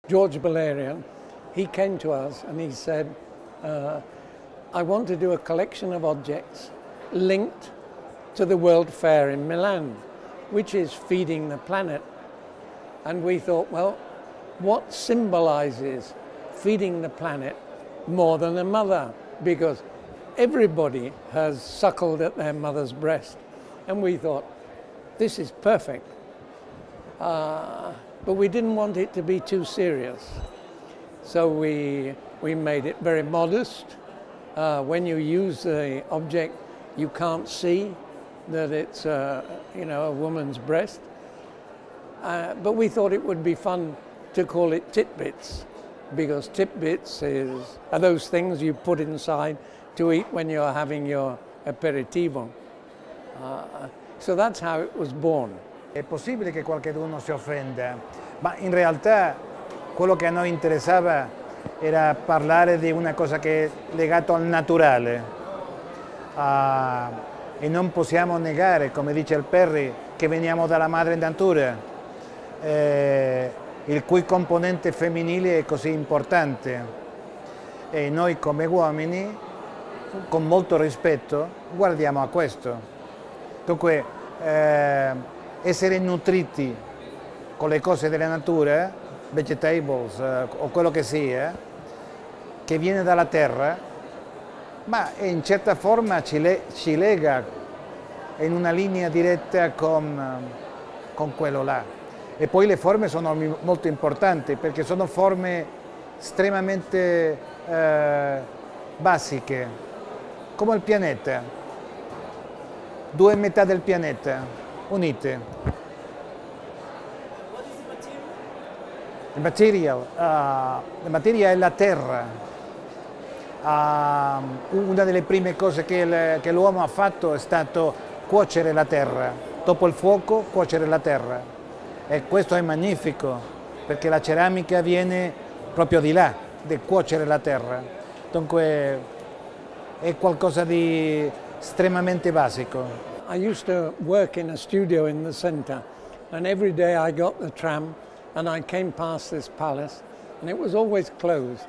George Valerian, he came to us and he said, I want to do a collection of objects linked to the World Fair in Milan, which is feeding the planet. And we thought, well, what symbolizes feeding the planet more than a mother? Because everybody has suckled at their mother's breast. And we thought, this is perfect. But we didn't want it to be too serious. So we made it very modest. When you use the object, you can't see that it's a woman's breast. But we thought it would be fun to call it titbits, because titbits are those things you put inside to eat when you're having your aperitivo. So that's how it was born. È possibile che qualcuno si offenda, ma in realtà quello che a noi interessava era parlare di una cosa che è legata al naturale. E non possiamo negare, come dice il Perry, che veniamo dalla madre natura, il cui componente femminile è così importante. E noi come uomini, con molto rispetto, guardiamo a questo. Dunque, essere nutriti con le cose della natura, vegetables o quello che sia, che viene dalla terra, ma in certa forma ci lega in una linea diretta con quello là. E poi le forme sono molto importanti perché sono forme estremamente basiche, come il pianeta, due metà del pianeta unite. Il materiale è la terra. Una delle prime cose che l'uomo ha fatto è stato cuocere la terra, dopo il fuoco cuocere la terra, e questo è magnifico perché la ceramica viene proprio di là, di cuocere la terra, dunque è qualcosa di estremamente basico. I used to work in a studio in the center, and every day I got the tram and I came past this palace and it was always closed.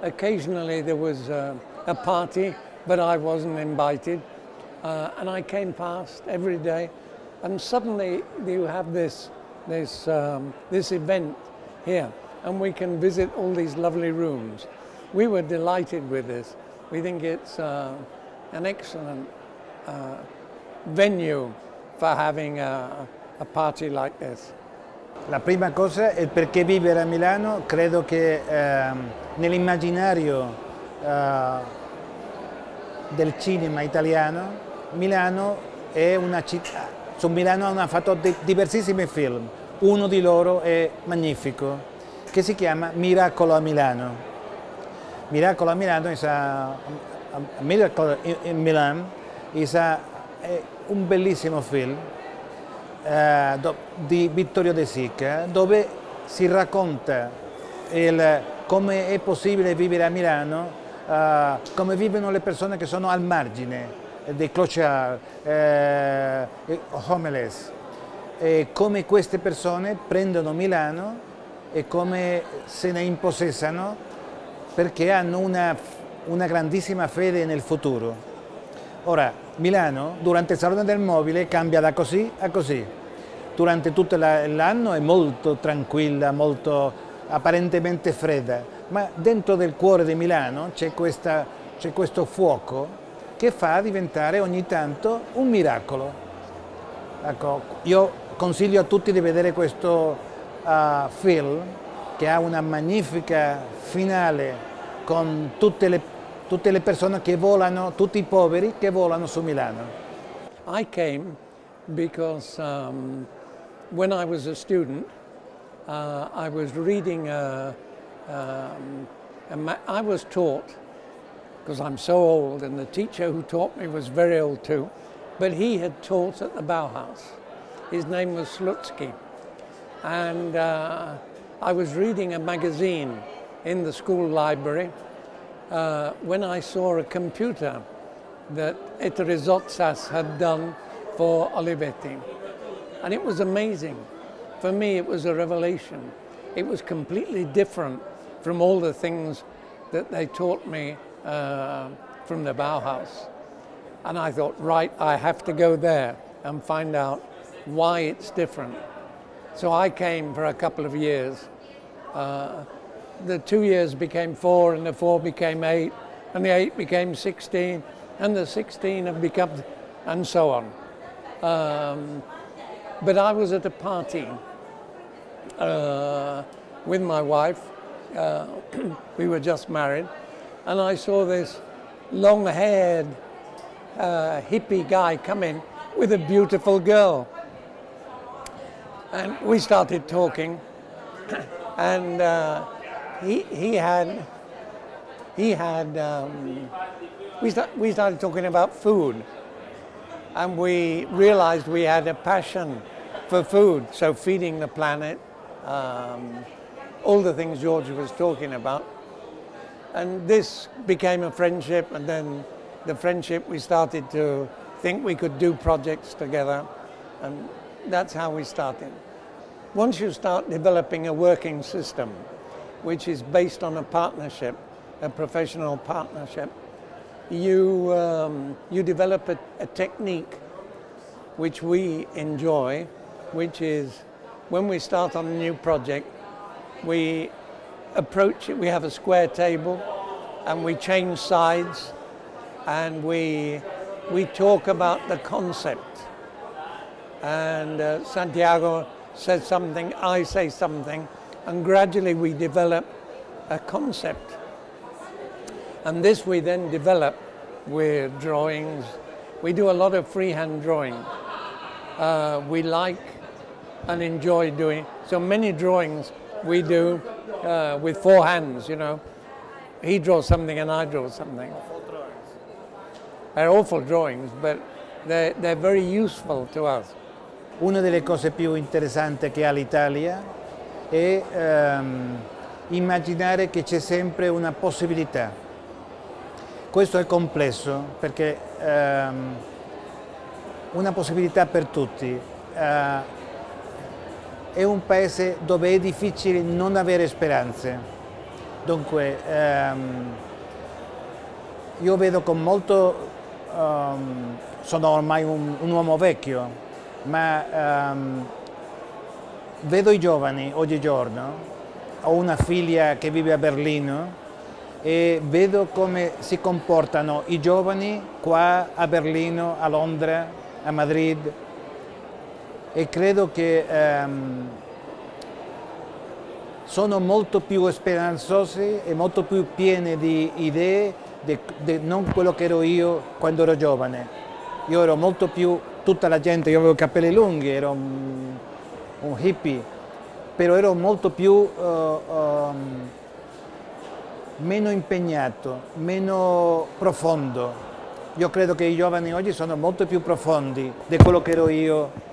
Occasionally there was a party, but I wasn't invited. And I came past every day, and suddenly you have this event here, and we can visit all these lovely rooms. We were delighted with this. We think it's an excellent venue for having a party like this. La prima cosa è perché vivere a Milano, credo che nell'immaginario del cinema italiano, Milano è una città, su Milano hanno fatto diversissimi film, uno di loro è magnifico, che si chiama Miracolo a Milano. Miracolo a Milano Miracle in Milan è un bellissimo film di Vittorio De Sica, dove si racconta come è possibile vivere a Milano, come vivono le persone che sono al margine, dei clochard, homeless, e come queste persone prendono Milano e come se ne impossessano perché hanno una grandissima fede nel futuro. Ora, Milano durante il Salone del Mobile cambia da così a così. Durante tutto l'anno è molto tranquilla, molto apparentemente fredda, ma dentro del cuore di Milano c'è questo fuoco che fa diventare ogni tanto un miracolo. Ecco, io consiglio a tutti di vedere questo film che ha una magnifica finale con tutte le persone che volano, tutti i poveri che volano su Milano. I came because when I was a student, I was reading I was taught, because I'm so old, and the teacher who taught me was very old too, but he had taught at the Bauhaus. His name was Slutsky. And I was reading a magazine in the school library when I saw a computer that Eterizotsas had done for Olivetti. And it was amazing. For me, it was a revelation. it was completely different from all the things that they taught me from the Bauhaus. And I thought, right, I have to go there and find out why it's different. So I came for a couple of years. The 2 years became 4, and the 4 became 8, and the 8 became 16, and the 16 have become, and so on. But I was at a party with my wife. We were just married, and I saw this long-haired hippie guy come in with a beautiful girl. And we started talking, and we started talking about food, and we realized we had a passion for food, so feeding the planet, all the things George was talking about. And this became a friendship, and then the friendship, we started to think we could do projects together, and that's how we started. Once you start developing a working system, which is based on a partnership, a professional partnership, you develop a technique which we enjoy, which is when we start on a new project, we approach it, we have a square table, and we change sides, and we talk about the concept. And Santiago says something, I say something, and gradually we develop a concept. And this we then develop with drawings. We do a lot of freehand drawing. We like and enjoy doing, so many drawings we do with 4 hands, you know. He draws something and I draw something. They're awful drawings, but they're very useful to us. Una delle cose più interessanti che ha l'Italia è immaginare che c'è sempre una possibilità. Questo è complesso perché una possibilità per tutti. È un paese dove è difficile non avere speranze. Dunque, io vedo con molto, sono ormai un uomo vecchio, ma vedo i giovani oggigiorno. Ho una figlia che vive a Berlino e vedo come si comportano i giovani qua a Berlino, a Londra, a Madrid, e credo che sono molto più speranzosi e molto più pieni di idee non quello che ero io quando ero giovane. Io ero molto più, tutta la gente, io avevo i capelli lunghi, ero un hippie, però ero molto più meno impegnato, meno profondo. Io credo che i giovani oggi sono molto più profondi di quello che ero io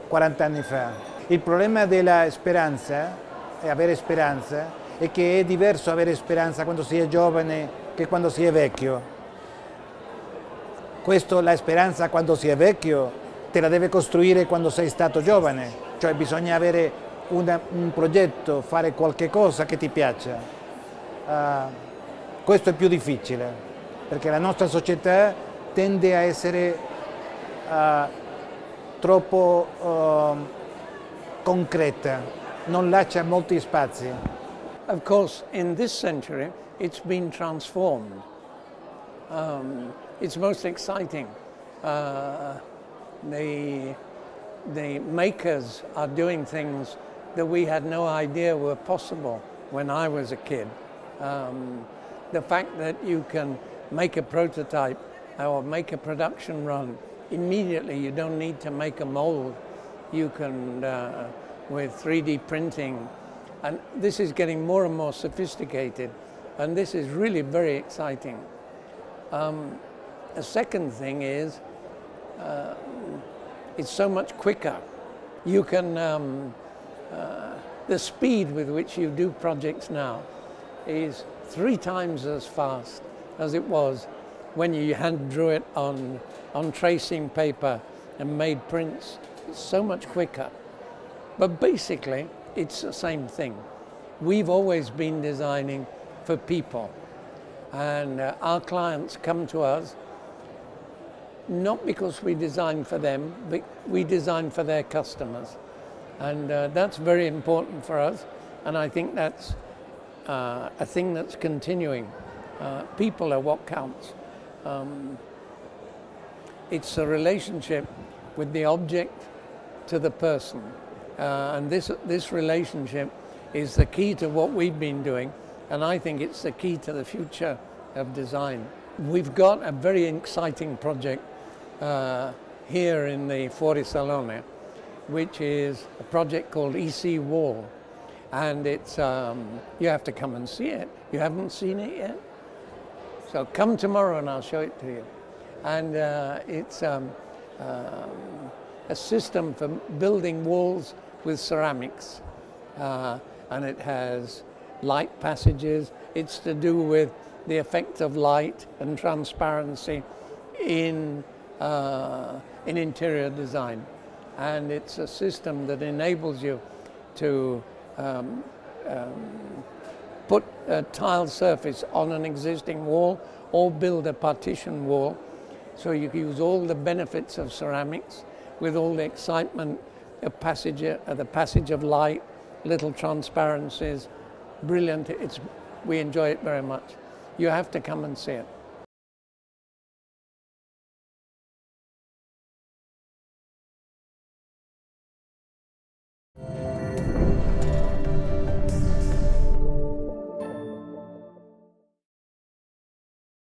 40 anni fa. Il problema della speranza, avere speranza, è che è diverso avere speranza quando si è giovane che quando si è vecchio. La speranza quando si è vecchio te la deve costruire quando sei stato giovane, cioè bisogna avere un progetto, fare qualche cosa che ti piaccia. Questo è più difficile, perché la nostra società tende a essere troppo concreta, non lascia molti spazi. Of course, in this century, it's been transformed. It's most exciting. The makers are doing things that we had no idea were possible when I was a kid. The fact that you can make a prototype or make a production run immediately, you don't need to make a mold. You can, with 3D printing, and this is getting more and more sophisticated, and this is really very exciting. A second thing is, it's so much quicker. You can, the speed with which you do projects now is 3 times as fast as it was when you hand drew it on tracing paper and made prints. It's so much quicker. But basically, it's the same thing. We've always been designing for people, and our clients come to us not because we design for them, but we design for their customers. And that's very important for us, and I think that's a thing that's continuing. People are what counts. It's a relationship with the object to the person, and this relationship is the key to what we've been doing, and I think it's the key to the future of design. We've got a very exciting project here in the FuoriSalone, which is a project called EC Wall, and it's you have to come and see it. You haven't seen it yet? So come tomorrow and I'll show it to you. And it's a system for building walls with ceramics, and it has light passages. It's to do with the effect of light and transparency in interior design, and it's a system that enables you to put a tile surface on an existing wall or build a partition wall, so you can use all the benefits of ceramics with all the excitement of the passage of light, little transparencies. Brilliant. We enjoy it very much. You have to come and see it.